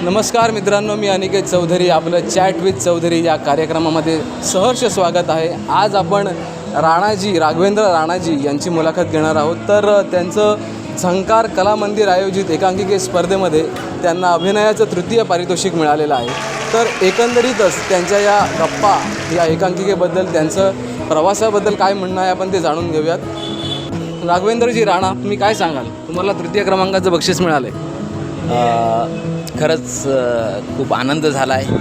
नमस्कार मित्रांनो, मी अनिकेत चौधरी. आपलं चॅट विथ चौधरी या कार्यक्रमामध्ये सहर्ष स्वागत आहे. आज आपण राघवेंद्र राणाजी यांची मुलाखत घेणार आहोत. तर त्यांचं झंकार कला मंदिर आयोजित एकांकिके स्पर्धेमध्ये त्यांना अभिनयाचं तृतीय पारितोषिक मिळालेलं आहे. तर एकंदरीतच त्यांच्या या गप्पा या एकांकिकेबद्दल, त्यांचं प्रवासाबद्दल काय म्हणणं आहे आपण ते जाणून घेऊयात. राघवेंद्रजी राणा, तुम्ही काय सांगाल? तुम्हाला तृतीय क्रमांकाचं बक्षीस मिळालं आहे. खरंच खूप आनंद झाला आहे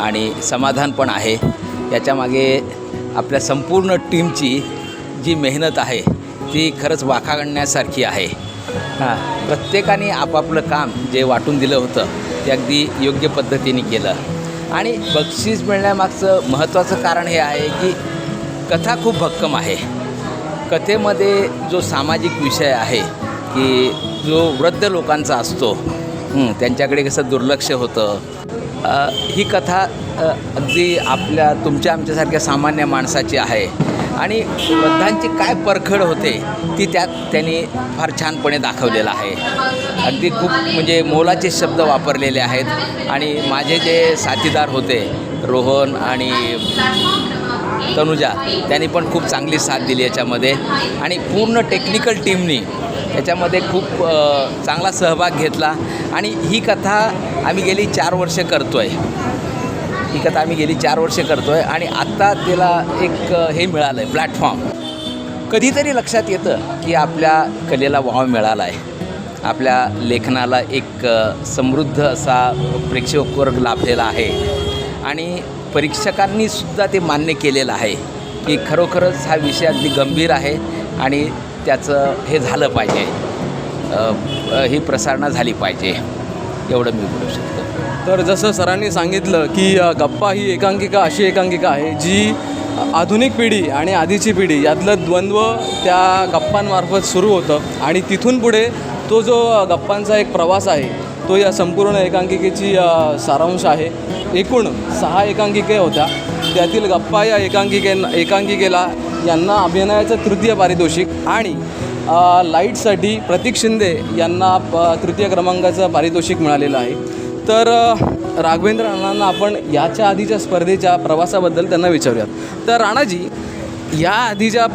आणि समाधान पण आहे. याच्यामागे आपल्या संपूर्ण टीमची जी मेहनत आहे ती खरंच वाखाणण्यासारखी आहे. प्रत्येकाने आपापलं काम जे वाटून दिलं होतं ते अगदी योग्य पद्धतीने केलं. आणि बक्षीस मिळण्यामागचं महत्त्वाचं कारण हे आहे की कथा खूप भक्कम आहे. कथेमध्ये जो सामाजिक विषय आहे की जो वृद्ध लोकांचा असतो, त्यांच्याकडे कसं दुर्लक्ष होतं, ही कथा अगदी तुमच्या आमच्यासारख्या सामान्य माणसाची आहे. आणि वृद्धांची काय परखड होते ती त्यांनी फार छानपणे दाखवलेलं आहे. अगदी खूप म्हणजे मोलाचे शब्द वापरलेले आहेत. आणि माझे जे साथीदार होते रोहन आणि तनुजा, त्यांनी पण खूप चांगली साथ दिली याच्यामध्ये. आणि पूर्ण टेक्निकल टीमनी याच्यामध्ये खूप चांगला सहभाग घेतला. आणि ही कथा आम्ही गेली 4 वर्षे करतो आहे. आणि आत्ता त्याला एक हे मिळालं आहे, प्लॅटफॉर्म. कधीतरी लक्षात येतं की आपल्या कलेला वाव मिळाला आहे, आपल्या लेखनाला एक समृद्ध असा प्रेक्षक वर्ग लाभलेला आहे. आणि परीक्षकांनीसुद्धा ते मान्य केलेलं आहे की खरोखरच हा विषय अगदी गंभीर आहे आणि त्याचं हे झालं पाहिजे, ही प्रसारणा झाली पाहिजे, एवढं मी बोलू शकतो. तर जसं सरांनी सांगितलं की गप्पा ही एकांकिका अशी एकांकिका आहे जी आधुनिक पिढी आणि आधीची पिढी यातलं द्वंद्व त्या गप्पांमार्फत सुरू होतं. आणि तिथून पुढे तो जो गप्पांचा एक प्रवास आहे तो या संपूर्ण एकांकिकेची सारांश आहे. एकूण 6 एकांकिके होत्या, त्यातील गप्पा या एकांकिकेला यांना अभिनयाचं तृतीय पारितोषिक आणि लाईटसाठी प्रतीक शिंदे यांना तृतीय क्रमांकाचं पारितोषिक मिळालेलं आहे. तर राघवेंद्र राणांना आपण याच्या आधीच्या स्पर्धेच्या प्रवासाबद्दल त्यांना विचारूयात. तर राणाजी, या आधीच्या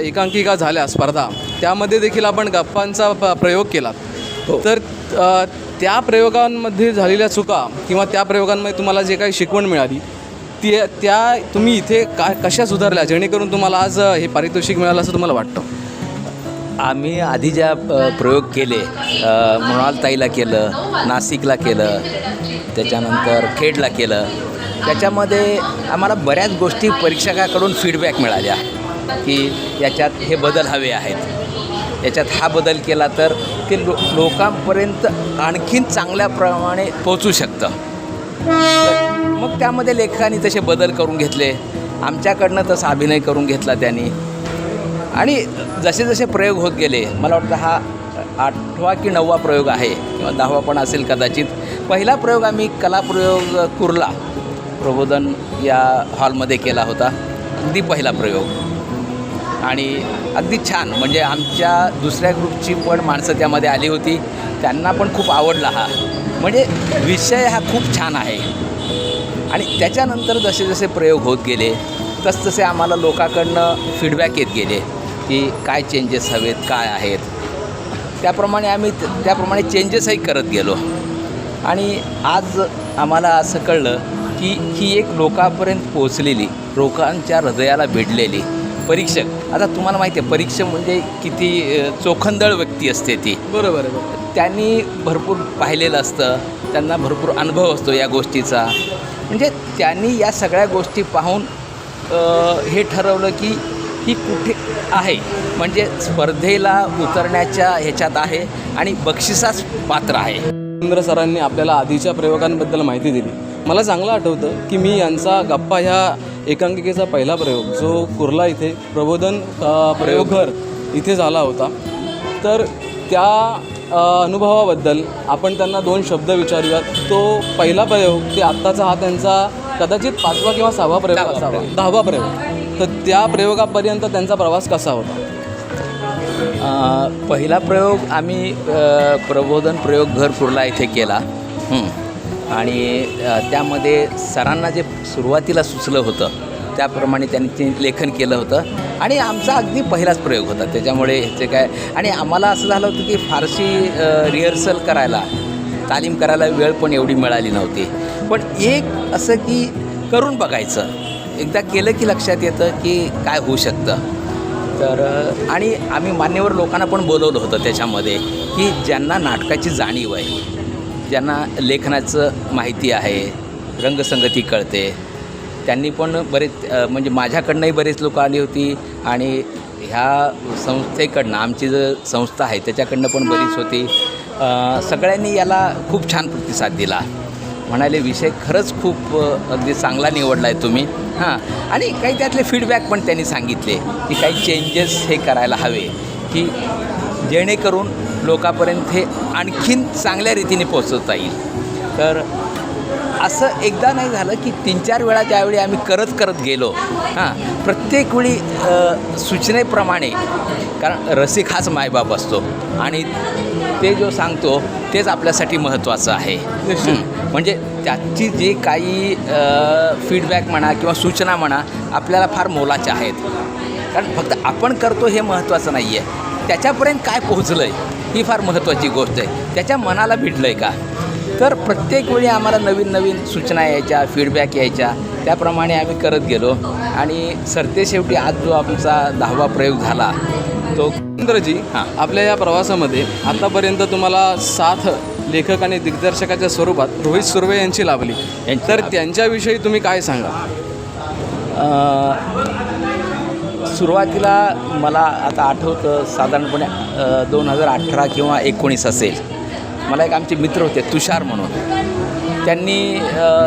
एकांकिका झाल्या स्पर्धा, त्यामध्ये देखील आपण गप्पांचा प्रयोग केला. तर त्या प्रयोगांमध्ये झालेल्या चुका किंवा त्या प्रयोगांमध्ये तुम्हाला जे काही शिकवण मिळाली त्या तुम्ही इथे कशा सुधारल्या जेणेकरून तुम्हाला आज हे पारितोषिक मिळालं असं तुम्हाला वाटतं? आम्ही आधी ज्या प्रयोग केले, मृणालताईला केलं, नाशिकला केलं, त्याच्यानंतर खेडला केलं, त्याच्यामध्ये आम्हाला बऱ्याच गोष्टी परीक्षकाकडून फीडबॅक मिळाल्या की याच्यात हे बदल हवे आहेत, याच्यात हा बदल केला तर ते लोकांपर्यंत आणखीन चांगल्या प्रमाणे पोचू शकतं. मग त्यामध्ये लेखकांनी तसे बदल करून घेतले, आमच्याकडनं तसा अभिनय करून घेतला त्यांनी. आणि जसे जसे प्रयोग होत गेले, मला वाटतं हा 8वा की 9वा प्रयोग आहे किंवा 10वा पण असेल कदाचित. पहिला प्रयोग आम्ही कलाप्रयोग कुर्ला प्रबोधन या हॉलमध्ये केला होता, अगदी पहिला प्रयोग. आणि अगदी छान, म्हणजे आमच्या दुसऱ्या ग्रुपची पण माणसं त्यामध्ये आली होती, त्यांना पण खूप आवडला हा. म्हणजे विषय हा खूप छान आहे. आणि त्याच्यानंतर जसे जसे प्रयोग होत गेले तसतसे आम्हाला लोकांकडनं फीडबॅक येत गेले की काय चेंजेस हवेत, काय आहेत. त्याप्रमाणे चेंजेसही करत गेलो. आणि आज आम्हाला असं कळलं की ही एक लोकांपर्यंत पोचलेली, लोकांच्या हृदयाला भिडलेली परीक्षक. आता तुम्हाला माहिती आहे परीक्षक म्हणजे किती चोखंदळ व्यक्ती असते ती. बरोबर आहे. त्यांनी भरपूर पाहिलेलं असतं, त्यांना भरपूर अनुभव असतो या गोष्टीचा. म्हणजे त्यांनी या सगळ्या गोष्टी पाहून हे ठरवलं की ही कुठे आहे, म्हणजे स्पर्धेला उतरण्याच्या ह्याच्यात आहे आणि बक्षिसास पात्र आहे. राघवेंद्र सरांनी आपल्याला आधीच्या प्रयोगांबद्दल माहिती दिली. मला चांगलं आठवतं की मी यांचा गप्पा ह्या एकांकिकेचा पहिला प्रयोग जो कुर्ला इथे प्रबोधन प्रयोगघर इथे झाला होता. तर त्या अनुभवाबद्दल आपण त्यांना 2 शब्द विचारूयात. तो पहिला प्रयोग ते आत्ताचा हा त्यांचा कदाचित 5वा किंवा 6वा प्रयोग असावा, 10वा प्रयोग. तर त्या प्रयोगापर्यंत त्यांचा प्रवास कसा होता? पहिला प्रयोग आम्ही प्रबोधन प्रयोग घर कुर्ला इथे केला. आणि त्यामध्ये सरांना जे सुरुवातीला सुचलं होतं त्याप्रमाणे त्यांनी ते लेखन केलं होतं आणि आमचा अगदी पहिलाच प्रयोग होता. त्याच्यामुळे ह्याचे काय आणि आम्हाला असं झालं होतं की फारशी रिहर्सल करायला तालीम करायला वेळ पण एवढी मिळाली नव्हती. पण एक असं की करून बघायचं, एकदा केलं की लक्षात येतं की काय होऊ शकतं. तर आणि आम्ही मान्यवर लोकांना पण बोलवलं होतं त्याच्यामध्ये की ज्यांना नाटकाची जाणीव आहे, ज्यांना लेखनाचं माहिती आहे, रंगसंगती कळते, त्यांनी पण बरेच म्हणजे माझ्याकडनंही बरेच लोकं आली होती आणि ह्या संस्थेकडनं आमची जो संस्था आहे त्याच्याकडनं पण बरीच होती. सगळ्यांनी याला खूप छान प्रतिसाद दिला. म्हणाले विषय खरंच खूप अगदी चांगला निवडला आहे तुम्ही. आणि काही त्यातले फीडबॅक पण त्यांनी सांगितले की काही चेंजेस हे करायला हवे की जेणेकरून लोकांपर्यंत हे आणखीन चांगल्या रीतीने पोचवता येईल. तर असं एकदा नाही झालं की 3-4 वेळा ज्यावेळी आम्ही करत गेलो प्रत्येक वेळी सूचनेप्रमाणे, कारण रसिक हाच मायबाप असतो आणि ते जो सांगतो तेच आपल्यासाठी महत्त्वाचं आहे. म्हणजे त्याची जी काही फीडबॅक म्हणा किंवा सूचना म्हणा आपल्याला फार मोलाच्या आहेत. कारण फक्त आपण करतो हे महत्त्वाचं नाही आहे, त्याच्यापर्यंत काय पोहोचलं आहे ही फार महत्त्वाची गोष्ट आहे. त्याच्या मनाला भिडलं आहे का. तर प्रत्येक वेळी आम्हाला नवीन सूचना यायच्या, फीडबॅक यायच्या, त्याप्रमाणे आम्ही करत गेलो आणि सरतेशेवटी आज जो आमचा 10वा प्रयोग झाला तो इंद्रजी. आपल्या या प्रवासामध्ये आतापर्यंत तुम्हाला साथ लेखक आणि दिग्दर्शकाच्या स्वरूपात रोहित सुर्वे यांची लाभली, तर त्यांच्याविषयी तुम्ही काय सांगा. सुरुवातीला मला आता आठवतं साधारणपणे 2018 किंवा 19 असेल. मला एक आमचे मित्र होते तुषार म्हणून, त्यांनी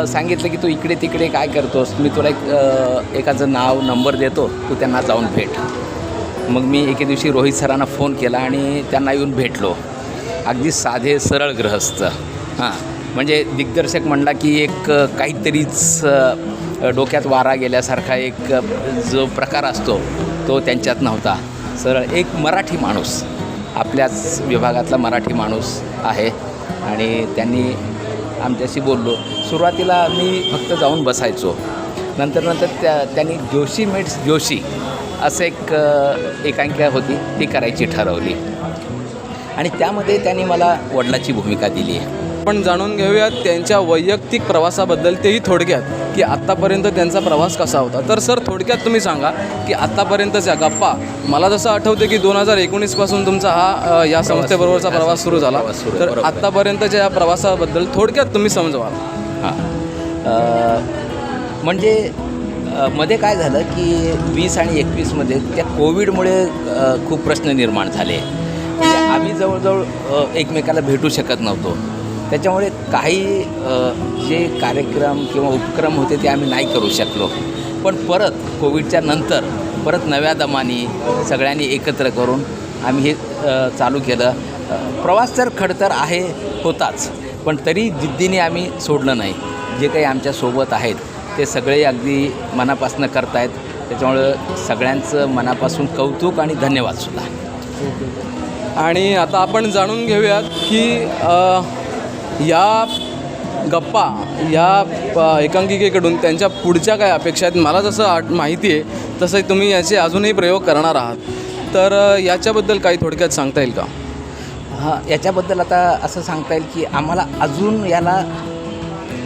सांगितलं की तू इकडे तिकडे काय करतोस, मी तुला एकाचं नाव नंबर देतो, तू त्यांना जाऊन भेट. मग मी एके दिवशी रोहित सरांना फोन केला आणि त्यांना येऊन भेटलो. अगदी साधे सरळ गृहस्थ. म्हणजे दिग्दर्शक म्हणला की एक काहीतरीच डोक्यात वारा गेल्यासारखा एक जो प्रकार असतो तो त्यांच्यात नव्हता. सरळ एक मराठी माणूस, आपल्याच विभागातला मराठी माणूस आहे आणि त्यांनी आमच्याशी बोललो. सुरुवातीला मी फक्त जाऊन बसायचो. नंतर त्यांनी जोशी मेट्स जोशी असं एक एकांकिका होती ती करायची ठरवली आणि त्यामध्ये त्यांनी मला वडिलाची भूमिका दिली. पण जाणून घेऊयात त्यांच्या वैयक्तिक प्रवासाबद्दल, तेही थोडक्यात, की आत्तापर्यंत त्यांचा प्रवास कसा होता. तर सर थोडक्यात तुम्ही सांगा की आत्तापर्यंतच्या गप्पा, मला जसं आठवते की 2019 पासून तुमचा हा या संस्थेबरोबरचा प्रवास सुरू झाला, तर आत्तापर्यंतच्या या प्रवासाबद्दल थोडक्यात तुम्ही समजवाल. म्हणजे मध्ये काय झालं की 20 आणि 21मध्ये त्या कोविडमुळे खूप प्रश्न निर्माण झाले. म्हणजे आम्ही जवळजवळ एकमेकाला भेटू शकत नव्हतो. त्याच्यामुळे काही जे कार्यक्रम किंवा उपक्रम होते ते आम्ही नाही करू शकलो. पण परत कोविडच्या नंतर परत नव्या दमाने सगळ्यांनी एकत्र करून आम्ही हे चालू केलं. प्रवास तर खडतर आहे होताच, पण तरी जिद्दीने आम्ही सोडलं नाही. जे काही आमच्यासोबत आहेत ते सगळे अगदी मनापासून करतायत. त्याच्यामुळं सगळ्यांचं मनापासून कौतुक आणि धन्यवादसुद्धा. आणि आता आपण जाणून घेऊयात की या गप्पा या एकांकिकेकडून त्यांच्या पुढच्या काय अपेक्षा आहेत. मला जसं माहिती आहे तसं तुम्ही याचे अजूनही प्रयोग करणार आहात, तर याच्याबद्दल काही थोडक्यात सांगता येईल का. याच्याबद्दल आता असं सांगता येईल की आम्हाला अजून याला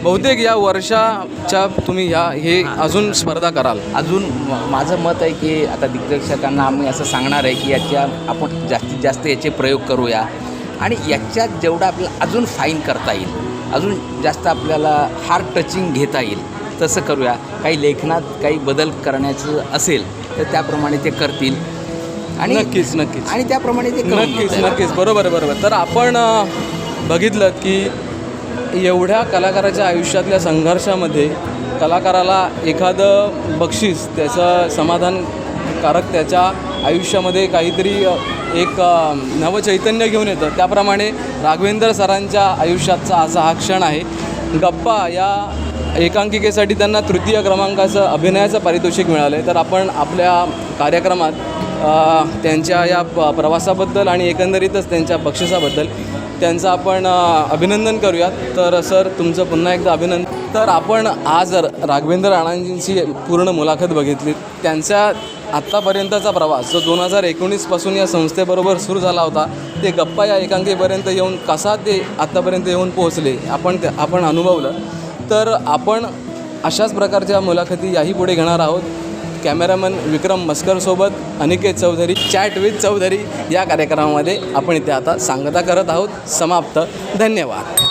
बहुतेक या वर्षाच्या तुम्ही हे अजून स्पर्धा कराल. अजून माझं मत आहे की आता दिग्दर्शकांना आम्ही असं सांगणार आहे की याच्या आपण जास्तीत जास्त याचे प्रयोग करूया आणि याच्यात जेवढं आपल्याला अजून फाईन करता येईल, अजून जास्त आपल्याला हार्ट टचिंग घेता येईल तसं करूया. काही लेखनात काही बदल करण्याचं असेल तर त्याप्रमाणे ते करतील आणि नक्कीच आणि त्याप्रमाणे ते नक्कीच बरोबर. तर आपण बघितलं की एवढ्या कलाकाराच्या आयुष्यातल्या संघर्षामध्ये कलाकाराला एखादं बक्षीस त्याचं समाधानकारक त्याच्या आयुष्यामध्ये काहीतरी एक नवचैतन्य घेऊन येतं. त्याप्रमाणे राघवेंद्र सरांच्या आयुष्याचा असा हा क्षण आहे. गप्पा या एकांकिकेसाठी त्यांना 3य क्रमांकाचं अभिनयाचं पारितोषिक मिळालं आहे. तर आपण आपल्या कार्यक्रमात त्यांच्या या प्रवासाबद्दल आणि एकंदरीतच त्यांच्या बक्षिसाबद्दल त्यांचं आपण अभिनंदन करूयात. तर सर तुमचं पुन्हा एकदा अभिनंदन. तर आपण आज राघवेंद्र राणांची पूर्ण मुलाखत बघितली. त्यांचा आत्तापर्यंतचा प्रवास जो 2019पासून या संस्थेबरोबर सुरू झाला होता, ते गप्पा या एकांकीपर्यंत येऊन कसा ते आत्तापर्यंत येऊन पोहोचले आपण अनुभवलं. तर आपण अशाच प्रकारच्या मुलाखती याही पुढे घेणार आहोत. कॅमेरामन विक्रम मस्करसोबत अनिकेत चौधरी, चॅट विथ चौधरी या कार्यक्रमामध्ये आपण इथे आता सांगता करत आहोत. समाप्त. धन्यवाद.